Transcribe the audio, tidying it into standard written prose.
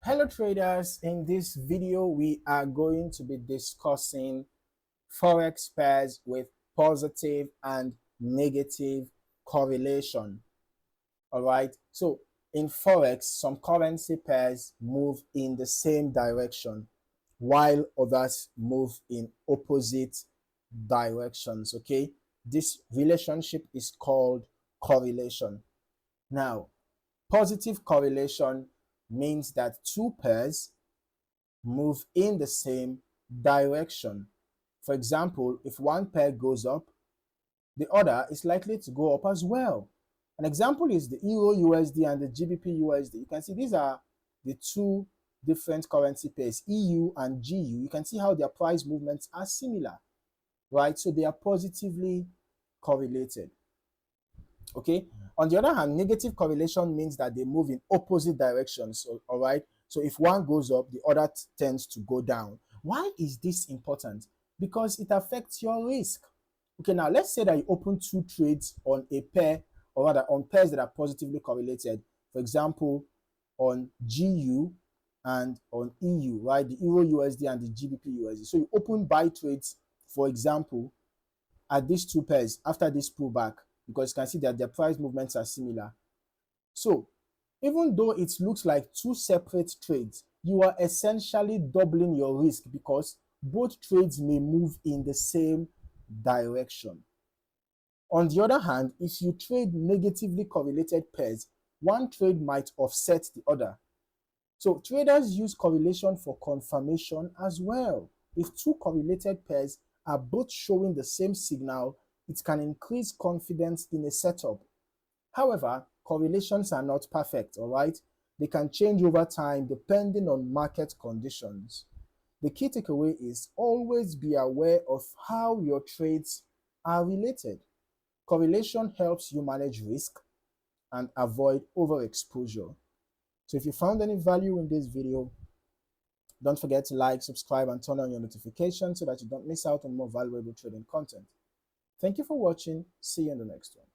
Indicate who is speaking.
Speaker 1: Hello traders, in this video we are going to be discussing forex pairs with positive and negative correlation. All right, so in forex some currency pairs move in the same direction while others move in opposite directions. Okay, this relationship is called correlation. Now, positive correlation means that two pairs move in the same direction. For example, if one pair goes up, the other is likely to go up as well. An example is the Euro USD and the GBP USD. You can see these are the two different currency pairs, EU and GU. You can see how their price movements are similar, right? So they are positively correlated. Okay. On the other hand, negative correlation means that they move in opposite directions. So, all right. So if one goes up, the other tends to go down. Why is this important? Because it affects your risk. Okay, now let's say that you open two trades on a pair, or rather on pairs that are positively correlated. For example, on GU and on EU, right? The Euro USD and the GBP USD. So you open buy trades, for example, at these two pairs after this pullback, because you can see that their price movements are similar. So even though it looks like two separate trades, you are essentially doubling your risk because both trades may move in the same direction. On the other hand, if you trade negatively correlated pairs, one trade might offset the other. So traders use correlation for confirmation as well. If two correlated pairs are both showing the same signal, it can increase confidence in a setup. However, correlations are not perfect, all right? They can change over time depending on market conditions. The key takeaway is always be aware of how your trades are related. Correlation helps you manage risk and avoid overexposure. So if you found any value in this video, don't forget to like, subscribe, and turn on your notifications so that you don't miss out on more valuable trading content. Thank you for watching. See you in the next one.